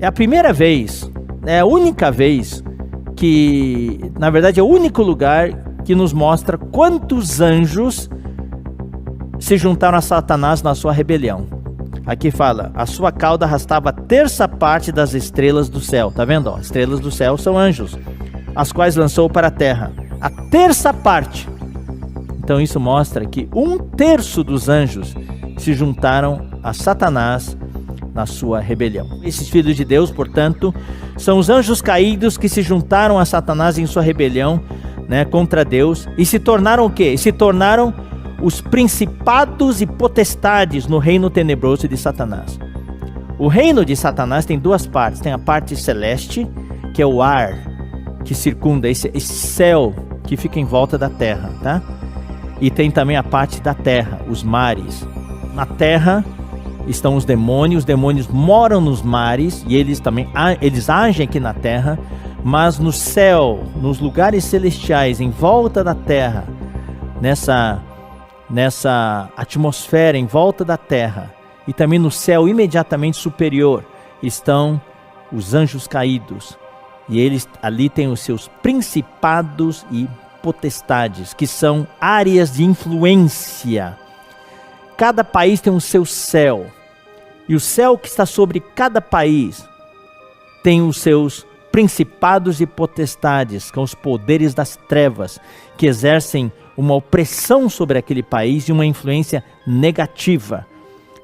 É a primeira vez, é a única vez que, na verdade, é o único lugar que nos mostra quantos anjos se juntaram a Satanás na sua rebelião. Aqui fala, a sua cauda arrastava a terça parte das estrelas do céu. Tá vendo? Ó, estrelas do céu são anjos, as quais lançou para a terra. A terça parte. Então isso mostra que 1/3 dos anjos se juntaram a Satanás na sua rebelião. Esses filhos de Deus, portanto, são os anjos caídos que se juntaram a Satanás em sua rebelião, né, contra Deus, e se tornaram o quê? Se tornaram os principados e potestades no reino tenebroso de Satanás. O reino de Satanás tem duas partes. Tem a parte celeste, que é o ar que circunda, esse céu que fica em volta da terra, tá? E tem também a parte da terra, os mares. Na terra estão os demônios moram nos mares e eles agem aqui na terra, mas no céu, nos lugares celestiais em volta da terra, nessa atmosfera em volta da terra, e também no céu imediatamente superior estão os anjos caídos, e eles ali têm os seus principados e potestades, que são áreas de influência. Cada país tem o seu céu, e o céu que está sobre cada país tem os seus principados e potestades, com os poderes das trevas, que exercem uma opressão sobre aquele país e uma influência negativa.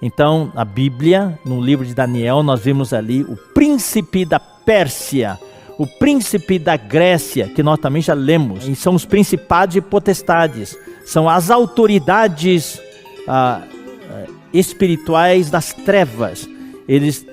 Então, na Bíblia, no livro de Daniel, nós vimos ali o príncipe da Pérsia, o príncipe da Grécia, que nós também já lemos, e são os principados e potestades, são as autoridades espirituais das trevas. Eles,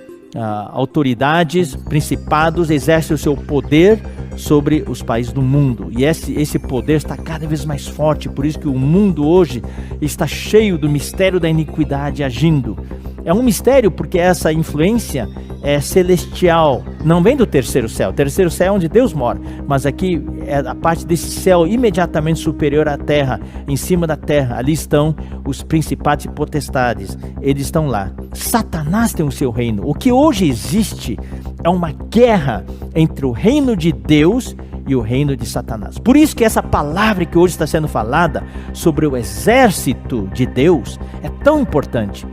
autoridades, principados, exercem o seu poder sobre os países do mundo, e esse poder está cada vez mais forte. Por isso que o mundo hoje está cheio do mistério da iniquidade agindo. É um mistério porque essa influência é celestial, não vem do terceiro céu. O terceiro céu é onde Deus mora, mas aqui é a parte desse céu imediatamente superior à terra, em cima da terra. Ali estão os principados e potestades, eles estão lá. Satanás tem o seu reino. O que hoje existe é uma guerra entre o reino de Deus e o reino de Satanás. Por isso que essa palavra que hoje está sendo falada sobre o exército de Deus é tão importante.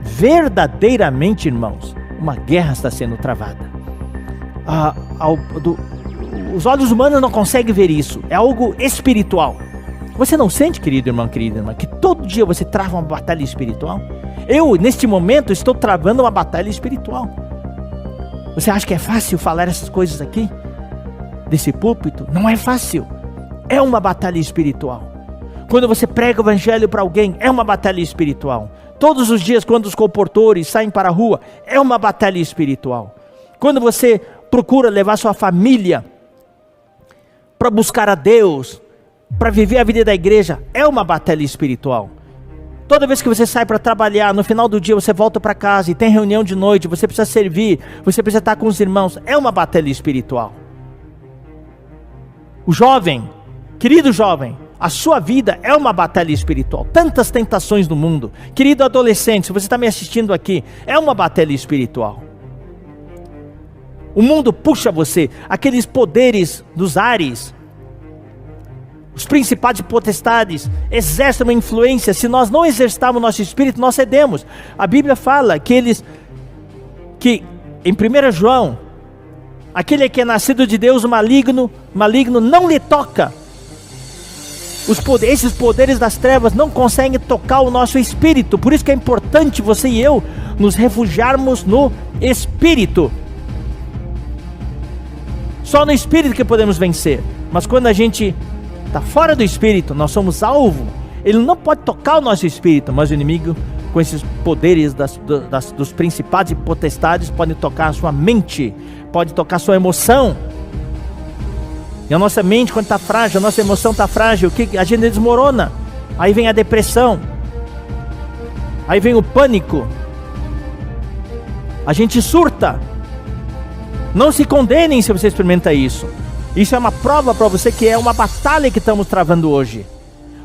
Verdadeiramente, irmãos, uma guerra está sendo travada. Os olhos humanos não conseguem ver isso. É algo espiritual. Você não sente, querido irmão, querida irmã, que todo dia você trava uma batalha espiritual? Eu, neste momento, estou travando uma batalha espiritual. Você acha que é fácil falar essas coisas aqui? Desse púlpito? Não é fácil. É uma batalha espiritual. Quando você prega o evangelho para alguém, é uma batalha espiritual. Todos os dias, quando os comportores saem para a rua, é uma batalha espiritual. Quando você procura levar sua família para buscar a Deus, para viver a vida da igreja, é uma batalha espiritual. Toda vez que você sai para trabalhar, no final do dia você volta para casa e tem reunião de noite, você precisa servir, você precisa estar com os irmãos, é uma batalha espiritual. O jovem, querido jovem, a sua vida é uma batalha espiritual. Tantas tentações no mundo. Querido adolescente, se você está me assistindo aqui, é uma batalha espiritual. O mundo puxa você, aqueles poderes dos ares, os principados e potestades, exercem uma influência. Se nós não exercitarmos nosso espírito, nós cedemos. A Bíblia fala que em 1 João, aquele que é nascido de Deus, maligno não lhe toca. Esses poderes das trevas não conseguem tocar o nosso espírito. Por isso que é importante você e eu nos refugiarmos no espírito. Só no espírito que podemos vencer. Mas quando a gente está fora do espírito, nós somos alvo. Ele não pode tocar o nosso espírito, mas o inimigo, com esses poderes dos principados e potestades, pode tocar a sua mente, pode tocar a sua emoção. E a nossa mente, quando está frágil, a nossa emoção está frágil, a gente desmorona. Aí vem a depressão, aí vem o pânico, a gente surta. Não se condenem se você experimenta isso. Isso é uma prova para você que é uma batalha que estamos travando hoje.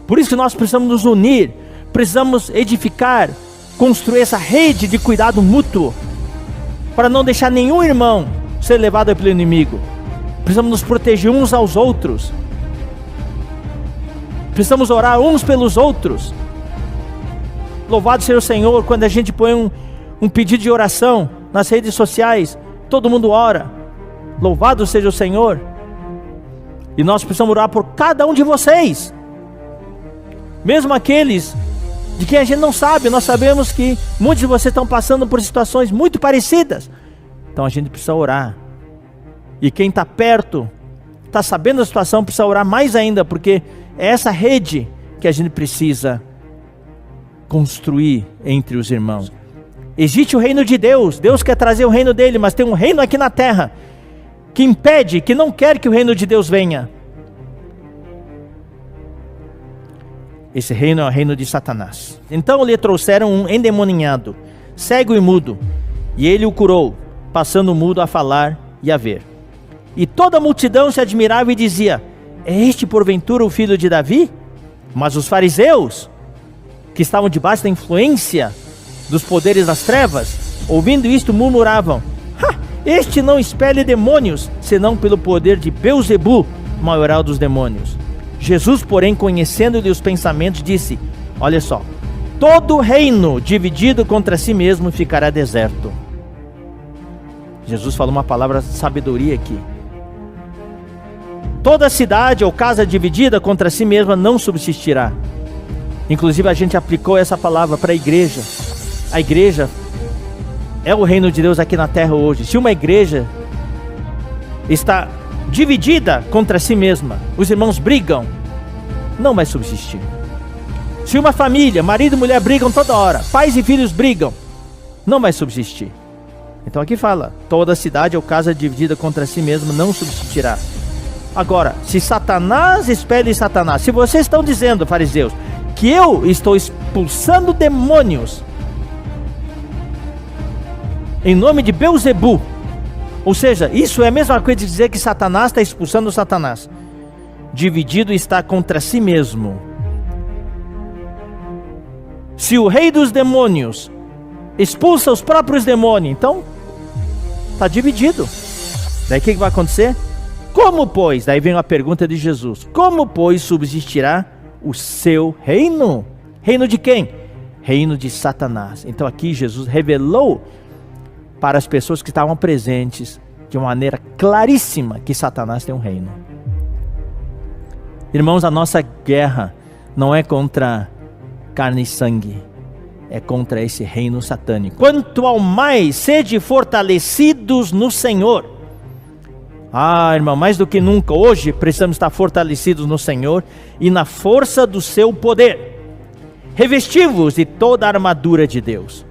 Por isso que nós precisamos nos unir, precisamos edificar, construir essa rede de cuidado mútuo. para não deixar nenhum irmão ser levado pelo inimigo. Precisamos nos proteger uns aos outros. Precisamos orar uns pelos outros. Louvado seja o Senhor, quando a gente põe um pedido de oração nas redes sociais, todo mundo ora. Louvado seja o Senhor. E nós precisamos orar por cada um de vocês, mesmo aqueles de quem a gente não sabe. Nós sabemos que muitos de vocês estão passando por situações muito parecidas. Então a gente precisa orar. E quem está perto, está sabendo da situação, precisa orar mais ainda, porque é essa rede que a gente precisa construir entre os irmãos. Existe o reino de Deus. Deus quer trazer o reino dele, mas tem um reino aqui na terra que impede, que não quer que o reino de Deus venha. Esse reino é o reino de Satanás. Então lhe trouxeram um endemoniado, cego e mudo, e ele o curou, passando o mudo a falar e a ver. E toda a multidão se admirava e dizia: é este porventura o filho de Davi? Mas os fariseus, que estavam debaixo da influência dos poderes das trevas, ouvindo isto, murmuravam: este não expele demônios, senão pelo poder de Beelzebu, maioral dos demônios. Jesus, porém, conhecendo-lhe os pensamentos, disse: olha só, todo reino dividido contra si mesmo ficará deserto. Jesus falou uma palavra de sabedoria aqui. Toda cidade ou casa dividida contra si mesma não subsistirá. Inclusive a gente aplicou essa palavra para a igreja. A igreja é o reino de Deus aqui na terra hoje. Se uma igreja está dividida contra si mesma, os irmãos brigam, não vai subsistir. Se uma família, marido e mulher brigam toda hora, pais e filhos brigam, não vai subsistir. Então aqui fala: toda cidade ou casa dividida contra si mesma não subsistirá. Agora, se Satanás expele Satanás, se vocês estão dizendo, fariseus, que eu estou expulsando demônios em nome de Beelzebu, ou seja, isso é a mesma coisa de dizer que Satanás está expulsando Satanás. Dividido está contra si mesmo. Se o rei dos demônios expulsa os próprios demônios, então está dividido. Daí o que vai acontecer? Como, pois, daí vem a pergunta de Jesus: como, pois, subsistirá o seu reino? Reino de quem? Reino de Satanás. Então aqui Jesus revelou para as pessoas que estavam presentes de uma maneira claríssima que Satanás tem um reino. Irmãos, a nossa guerra não é contra carne e sangue, é contra esse reino satânico. Quanto ao mais, sede fortalecidos no Senhor. Irmão, mais do que nunca hoje precisamos estar fortalecidos no Senhor e na força do seu poder. Revesti-vos de toda a armadura de Deus.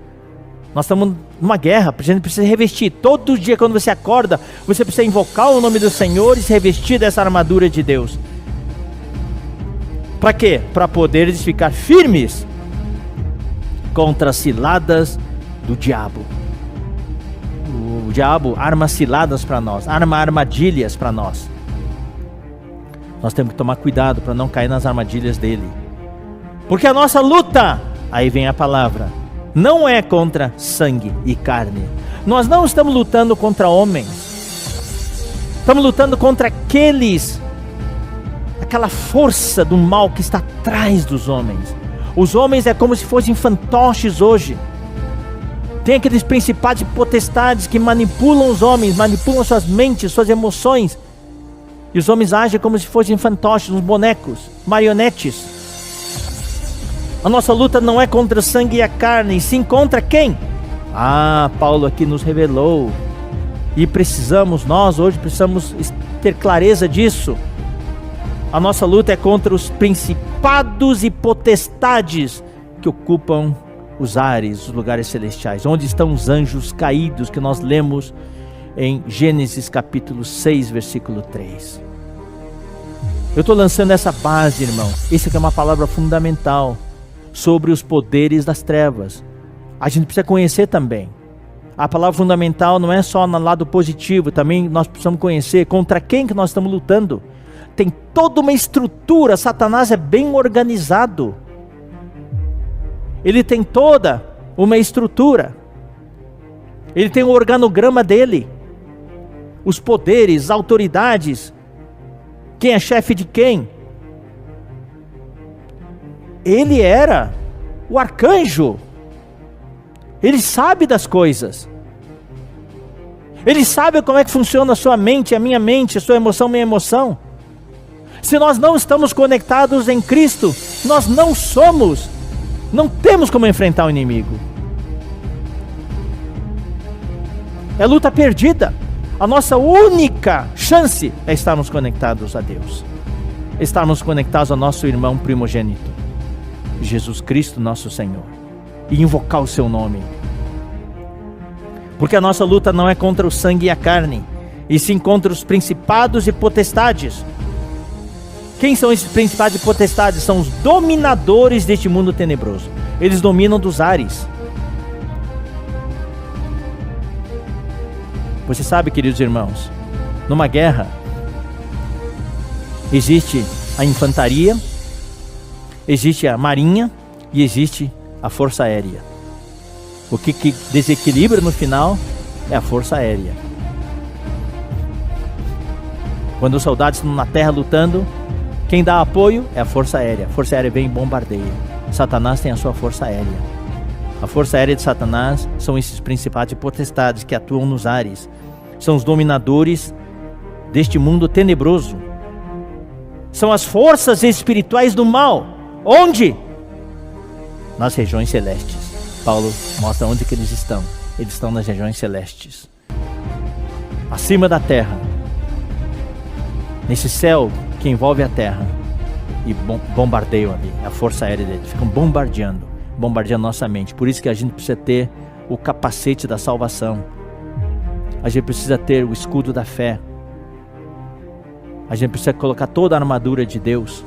Nós estamos numa guerra, a gente precisa revestir. Todo dia quando você acorda, você precisa invocar o nome do Senhor e se revestir dessa armadura de Deus. Para quê? Para poderes ficar firmes contra as ciladas do diabo. O diabo arma ciladas para nós, arma armadilhas para nós. Nós temos que tomar cuidado para não cair nas armadilhas dele. Porque a nossa luta, aí vem a palavra, não é contra sangue e carne. Nós não estamos lutando contra homens. Estamos lutando contra aquela força do mal que está atrás dos homens. Os homens é como se fossem fantoches hoje. Tem aqueles principados e potestades que manipulam os homens, manipulam suas mentes, suas emoções. E os homens agem como se fossem fantoches, uns bonecos, marionetes. A nossa luta não é contra o sangue e a carne, e sim contra quem? Paulo aqui nos revelou. E nós hoje precisamos ter clareza disso. A nossa luta é contra os principados e potestades que ocupam os ares, os lugares celestiais, onde estão os anjos caídos, que nós lemos em Gênesis capítulo 6, versículo 3. Eu estou lançando essa base, irmão. Isso aqui é uma palavra fundamental sobre os poderes das trevas. A gente precisa conhecer também. A palavra fundamental não é só no lado positivo, também nós precisamos conhecer contra quem que nós estamos lutando. Tem toda uma estrutura. Satanás é bem organizado. Ele tem toda uma estrutura. Ele tem o organograma dele. Os poderes, autoridades. Quem é chefe de quem? Ele era o arcanjo. Ele sabe das coisas. Ele sabe como é que funciona a sua mente, a minha mente, a sua emoção, minha emoção. Se nós não estamos conectados em Cristo, nós não temos como enfrentar o inimigo. É luta perdida. A nossa única chance é estarmos conectados a Deus. Estarmos conectados ao nosso irmão primogênito, Jesus Cristo, nosso Senhor. E invocar o seu nome. Porque a nossa luta não é contra o sangue e a carne, e sim contra os principados e potestades. Quem são esses principados e potestades? São os dominadores deste mundo tenebroso. Eles dominam dos ares. Você sabe, queridos irmãos, numa guerra existe a infantaria, existe a marinha e existe a força aérea. O que desequilibra no final é a força aérea. Quando os soldados estão na terra lutando, quem dá apoio é a força aérea. A força aérea vem e bombardeia. Satanás tem a sua força aérea. A força aérea de Satanás são esses principados e potestades que atuam nos ares. São os dominadores deste mundo tenebroso. São as forças espirituais do mal. Onde? Nas regiões celestes. Paulo mostra onde que eles estão. Eles estão nas regiões celestes. Acima da terra. Nesse céu que envolve a terra. E bombardeiam ali. A força aérea deles. Ficam bombardeando nossa mente. Por isso que a gente precisa ter o capacete da salvação. A gente precisa ter o escudo da fé. A gente precisa colocar toda a armadura de Deus.